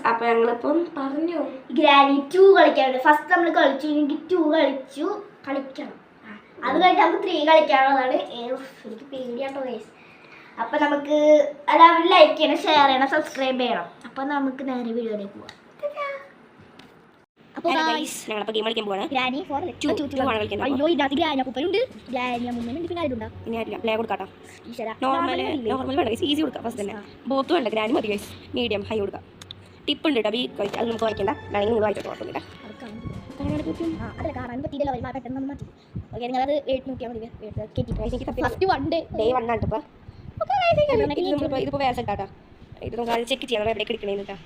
അപ്പോൾ ഞങ്ങളിപ്പം പറഞ്ഞു ഗ്രാനി 2 കളിക്കാനുണ്ട്. ഫസ്റ്റ് നമ്മൾ കളിച്ചു, എനിക്ക് 2 കളിക്കണം. അത് കഴിഞ്ഞ് നമുക്ക് 3 കളിക്കാനുള്ളതാണ്. എനിക്ക് പേടിയാട്ടോ ഗൈസ്. അപ്പം നമുക്ക് എല്ലാവരും ലൈക്ക് ചെയ്യണം, ഷെയർ ചെയ്യണം, സബ്സ്ക്രൈബ് ചെയ്യണം. അപ്പം നമുക്ക് നേരെ വീഡിയോയിലേക്ക് പോവാം. അപ്പോൾ ഞങ്ങളപ്പോൾ ഗെയിം കളിക്കാൻ പോവാണ്. ഗ്രാനി 4 അയ്യോ ഇതിനകത്ത് ഗ്രാനി അപ്പൂപ്പനുണ്ട്, ഗ്രാനി അമ്മൂമ്മയുണ്ട്, പിന്നെ ആരുണ്ടോ? ഇനി ആരില്ല, പ്ലേ കൊടുക്കാം. നോർമൽ വേണ്ട ഗൈസ്, ഈസി കൊടുക്കാം. ഫസ്റ്റ് തന്നെ ബോത്ത് വേണ്ട, ഗ്രാനി മതി ഗൈസ്. മീഡിയം ഹൈ കൊടുക്കാം. ടിപ്പ് ഉണ്ട് കേട്ടോ, ബി കഴിക്കാം. അത് നമുക്ക് വായിക്കണ്ട, വേണമെങ്കിൽ നിങ്ങൾ വായിച്ചിട്ട് കുഴപ്പമില്ല. അതല്ല കാണാൻ പറ്റിയില്ല, പെട്ടെന്ന് മാറ്റി. ഓക്കെ, നിങ്ങളത് നോക്കിയാൽ മതി. ഫസ്റ്റ് 1 ഡേ 1 ആണ് ഇപ്പോൾ. ഇതിപ്പോൾ വേറെ സെറ്റാട്ടോ. ഇത് നമുക്ക് അത് ചെക്ക് ചെയ്യണം എവിടേക്ക് എടുക്കണേന്ന്.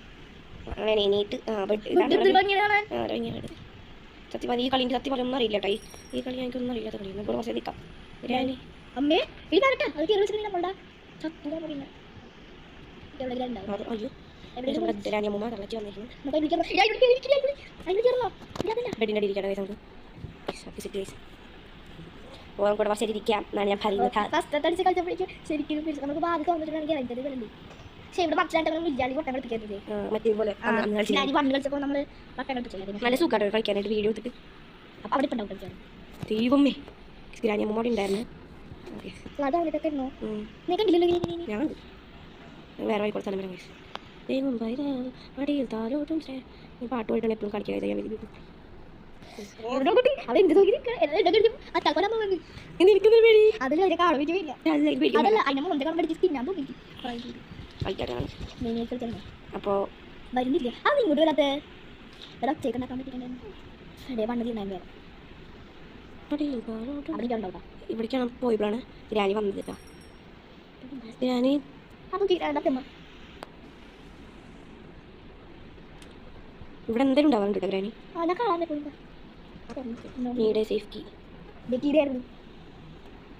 അങ്ങനെ എണീറ്റ് സത്യം ഈ കളി എനിക്ക് സത്യം പറഞ്ഞൊന്നും അറിയില്ല കേട്ടോ. ഈ കളി എനിക്കൊന്നും അറിയില്ലാത്ത കളി. ഇപ്പോൾ കുറച്ച് നിൽക്കാം. ഗ്രാനി അമ്മേ അയ്യോ ഗ്രാനി അമ്മൂമ്മ തള്ളച്ച് വന്നിരുന്നു. ബെഡിൻ്റെ അടിയിരിക്കണം നമുക്ക് പോകാൻ കൂടെ കുറച്ച് ഇരിക്കാം എന്നാണ് ഞാൻ പറയുന്നത്. ശരിക്കും നമുക്ക് ബാധിക്കാൻ വന്നിട്ടുണ്ടെങ്കിൽ പക്ഷേ ഇവിടെ മറ്റേ വിദ്യാലയം കൊട്ടം കളിപ്പിക്കരുത്. മറ്റേപോലെ കളിച്ചപ്പോൾ നമ്മൾ പട്ടം കളിപ്പിച്ചില്ല. നല്ല സുഖമായിട്ട് കളിക്കാനായിട്ട് വീഡിയോ എടുത്തിട്ട്. അപ്പോൾ അവിടെ ഇപ്പം കളിക്കാൻ ദൈവമേ ഗ്രാനി അമ്മൂമ്മ ഉണ്ടായിരുന്നു. അതൊക്കെ ഞാൻ വേറെ വഴി കൊടുത്താലും വരാം. ദൈവം അടിയിൽ താലോട്ടും പാട്ട് പോയിട്ടാണ് എപ്പോഴും കളിക്കാൻ അപ്പോൾ വരുന്നില്ല. അത് ഇങ്ങോട്ട് വരാത്ത ഒച്ചയൊക്കെ ഇവിടേക്കാണ് പോയപ്പോഴാണ് ഗ്രാനി വന്നത് കേട്ടോ. ഗ്രാനി ഇവിടെ എന്തെങ്കിലും ഉണ്ടാവാറുണ്ട് കേട്ടോ ഗ്രാനി. നീടെ സേഫ്റ്റി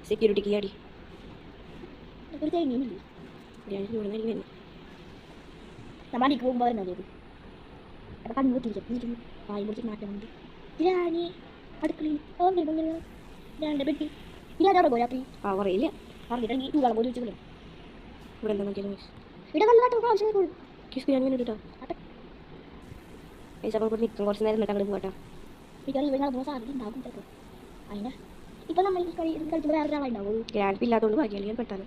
സെക്യൂരിറ്റി കീ അടി നമ്മടിക്ക് പോകുമ്പോൾ വരുന്നത് കണ്ണു കുത്തിരിക്കും, വായി പൊടിച്ച് മാറ്റുന്നുണ്ട്. ഗ്രാനി അടുക്കളയിൽ രണ്ട് പെട്ടി ഇല്ലാതെ രാത്രി പറയില്ല. പറഞ്ഞിട്ടുണ്ടെങ്കിൽ തൂകാളം പോലും വെച്ചില്ല. ഇവിടെ എന്താ നോക്കിയാലും ഇവിടെ നല്ല ആവശ്യം കിസ് ഗ്രാനി കേട്ടോ. നിൽക്കും കുറച്ച് നേരം എന്നിട്ട് അങ്ങോട്ട് പോകട്ടോ. സാധ്യത ഉണ്ടാകും ചിലപ്പോൾ. അതിന് ഇപ്പം നമ്മൾ കളിക്കുമ്പോൾ വേറെ ഒരാളുണ്ടാവും. ഗ്രാൻഡ് ഇല്ലാത്തതുകൊണ്ട് ഭാഗ്യം ഞാൻ പെട്ടാണ്.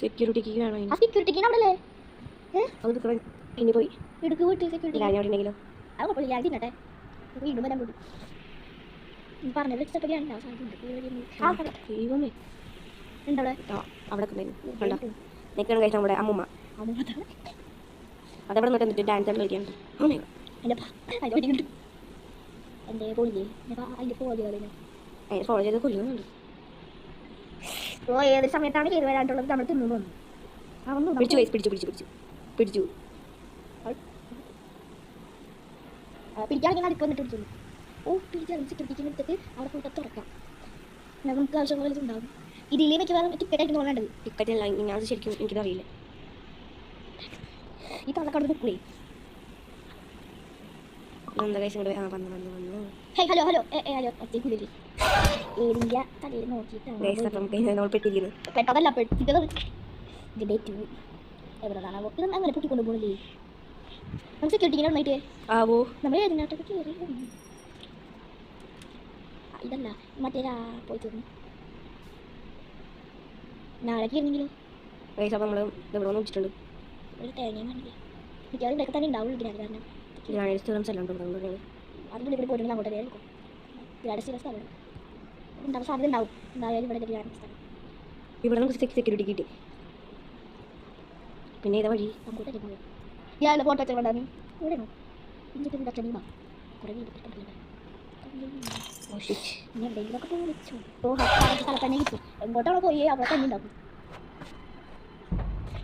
സെക്യൂരിറ്റിക്ക് വേണം. ആ സെക്യൂരിറ്റിക്ക് അവിടെ അത് ഇനി പോയി എടുക്ക് പോയിട്ട് സെക്യൂരിറ്റി ഗ്രാനി അവിടെ ഉണ്ടെങ്കിലോ അത് കുഴപ്പമില്ല. ഞാൻ തിന്നട്ടെ വീണ്ടും വരാൻ പോയി പറഞ്ഞത് ദൈവമേ ഉണ്ടവിടെ അവിടെ നിൽക്കണം കഴിച്ചാൽ നമ്മുടെ അമ്മൂമ്മ അതവിടെ നിന്നിട്ട് ഡാൻസ് കളിക്കാനുണ്ട്. എൻ്റെ പൊളിയേ അതിൻ്റെ ഫോളോ ചെയ്ത് കൊല്ലുന്നുണ്ട്. ഏത് സമയത്താണ് കയറി വരാനുള്ളത് നമ്മൾ തിന്നു വന്നു. പിടിച്ചു പിടിച്ചു പിടിക്കാണെങ്കിൽ അടുപ്പ് വന്നിട്ട് പിടിച്ചു. പിടിച്ചാൽ സെക്യൂരിറ്റിക്ക് എടുത്തിട്ട് അവിടെ പോയിട്ട് തുറക്കാം. നമുക്ക് ആവശ്യമുള്ള ഉണ്ടാകും. ഇതിലേ വെച്ച് വേറെ ടിക്കറ്റ് ആയിട്ട് തോന്നേണ്ടത്. ടിക്കറ്റ് അല്ല, ഞാൻ ശരിക്കും എനിക്കറിയില്ല. ഈ കള്ളക്കട നിൽക്കൂലേ. എന്താ കഴിച്ചു വന്നു ഹലോ ഹലോ ഒറ്റയ്ക്കുള്ളിൽ ഏതിൻ്റെ തലയിൽ നോക്കിയിട്ടാണ് പെട്ടതല്ല പെട്ടിട്ടത്. എവിടെയാണ് ഇത് അങ്ങനെ പൊട്ടിക്കൊണ്ട് പോകണില്ലേ. നമുക്ക് സെക്യൂരിറ്റിങ്ങനെ വന്നിട്ട് ആവോ നമ്മൾ ഏതിനാട്ടൊക്കെ കയറി ഇതല്ല മറ്റേ പോയി തീർന്നു. നാളെ കയറിയെങ്കിലോ നമ്മൾ ഇവിടെ വെച്ചിട്ടുണ്ട്. ഒരു തേങ്ങയും കണ്ടില്ലേ. മിക്കവാറും ഇതൊക്കെ തന്നെ ഉണ്ടാവുള്ളൂ. കാരണം അതിൻ്റെ ഇവിടെ പോയിട്ടുണ്ടെങ്കിൽ അങ്ങോട്ട് വരെ എടുക്കും. ഗ്രാൻഡ് സ്ഥിരം സ്ഥലം ഉണ്ടാവും, സാധ്യത ഉണ്ടാവും. എന്തായാലും ഇവിടെ ഗ്രാൻഡ് സ്ഥലം ഇവിടെ നമുക്ക് സെക്യൂരിറ്റി കിട്ടി. പിന്നെ ഇതാ വഴി അങ്ങോട്ടേ പോകും. ഞാൻ ഫോട്ടോ വെച്ചാൽ ഇവിടെയാണോ ഇഞ്ചിട്ട് കുറേ ഇനി എവിടെയെങ്കിലൊക്കെ പോയി വിളിച്ചു. സ്ഥലത്ത് തന്നെ കിട്ടും. എങ്ങോട്ടാണോ പോയി അവിടെ തന്നെ ഉണ്ടാക്കും.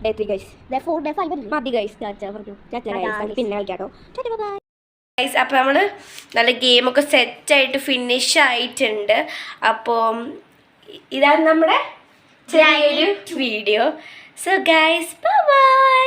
Day 3 guys. Day 4 Day 5 മതി ഗൈസ്. പിന്നെ കളിക്കാട്ടോ. ഗൈസ് അപ്പോൾ നമ്മൾ നല്ല ഗെയിമൊക്കെ സെറ്റായിട്ട് ഫിനിഷ് ആയിട്ടുണ്ട്. അപ്പോൾ ഇതാണ് നമ്മുടെ ചെറിയൊരു video. So guys bye bye.